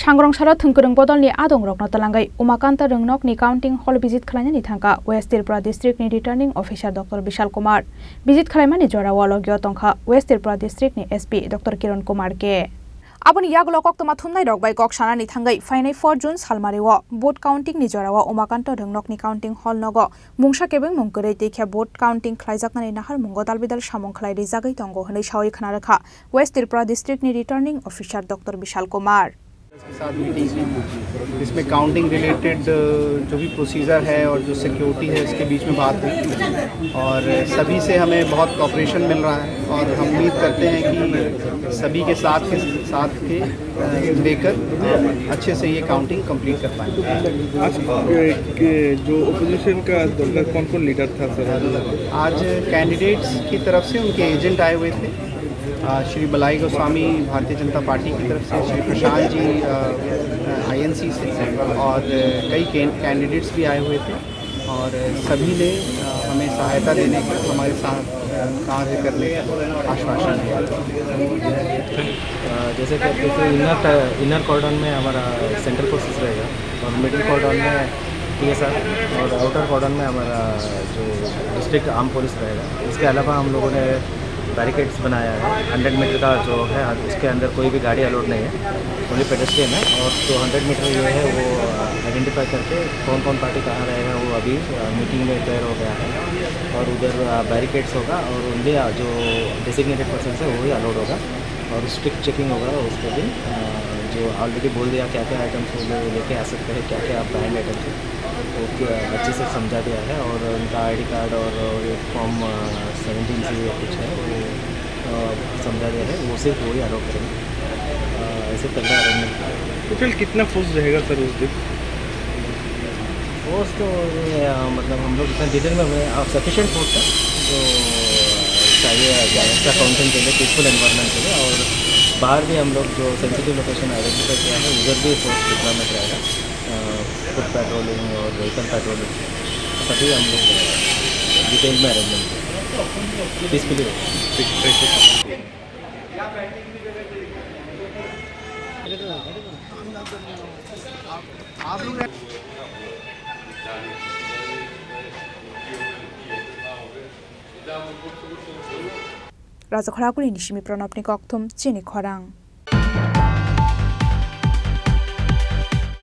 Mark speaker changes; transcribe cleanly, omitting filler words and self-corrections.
Speaker 1: सांग्रंसारा थोंगोरों बदलनि आदं रकनो तलांगै Umakant रोंनकनि counting हल visit खालामनायनि थांखा waste Tripura डिस्ट्रिक्टनि returning अफिसार डॉक्टर विशाल कुमार विजिट खालामनायनि जराव अलगियो तंखा waste Tripura डिस्ट्रिक्टनि SP doctor Kiran Kumar के आबुनि यागलो कक्तमा थुमनाय रकबाय ककसानानि थांगै फाइनाय 4 जून सालमारिव भोट काउंटिंग नि जराव उमाकान्त रोंनकनि काउंटिंग हल नग मुंसा केबें मुंगरै तेखे भोट काउंटिंग खालायजाकनानै नाहार मुंगो दालबिदाल सामं खालाय रिजागै तंगो हनै सावै खनारखा वेस्ट त्रिपुरा डिस्ट्रिक्टनि रिटार्निंग अफिसार डॉक्टर विशाल कुमार
Speaker 2: के साथ मीटिंग की इसमें काउंटिंग रिलेटेड जो भी प्रोसीजर है और जो सिक्योरिटी है इसके बीच में बात हुई और सभी से हमें बहुत कोऑपरेशन मिल रहा है और हम उम्मीद करते हैं कि सभी के साथ लेकर अच्छे से ये काउंटिंग कंप्लीट कर पाएंगे।
Speaker 3: आज जो ओपोजिशन का कौन लीडर था सर? आज
Speaker 2: कैंडिडेट्स की तरफ से उनके एजेंट आए हुए थे, श्री बलाई गोस्वामी भारतीय जनता पार्टी की तरफ से, श्री प्रशांत जी आईएनसी से और कई कैंडिडेट्स भी आए हुए थे और सभी ने हमें सहायता देने का, हमारे साथ कार्य करने का आश्वासन दिया।
Speaker 4: जैसे कि इनर कॉर्डन में हमारा सेंट्रल फोर्सेस रहेगा और मिडिल कॉर्डन में TSR और आउटर कॉर्डन में हमारा जो डिस्ट्रिक्ट आर्म पुलिस रहेगा। इसके अलावा हम लोगों ने बैरिकेड्स बनाया है 100 मीटर का जो है, उसके अंदर कोई भी गाड़ी अलाउड नहीं है, ओनली पेडेस्ट्रियन है। और जो 100 मीटर ये है वो आइडेंटिफाई करके कौन कौन पार्टी कहाँ रहेगा वो अभी मीटिंग में तैयार हो गया है और उधर बैरिकेड्स होगा और उनके जो डेसिग्नेटेड पर्सन है वो ही अलाउड होगा और स्ट्रिक्ट चेकिंग होगा। उसके दिन जो ऑलरेडी बोल दिया क्या क्या आइटम्स लेके आ सकते हैं, क्या क्या बैंड आइटम्स है वो अच्छे से समझा दिया है और उनका ID कार्ड और एक फॉर्म 17C कुछ है वो समझा दिया है, वो सिर्फ वही अलाउ करेंगे। ऐसे तगड़ा अरेंजमेंट।
Speaker 3: टोटल कितना फोर्स रहेगा सर उस दिन?
Speaker 4: फोर्स तो मतलब हम लोग इतना डिटेल में सफिशेंट फोर्स है जो चाहिए एक्स्ट्रा काउंटिंग के लिए, पीसफुल एनवायरनमेंट के लिए। और बाहर भी हम लोग जो सेंसिटिव लोकेशन आइडेंटिफाई किया है उधर भी फोर्स डिप्लॉयमेंट रहेगा, फुट पेट्रोलिंग और व्हीकल पेट्रोलिंग सभी हम लोग डिटेल में अरेंजमेंट पीसफुली
Speaker 1: राजा खराकुली निशिमी प्रणबनि कक्थुम चिनी खरां।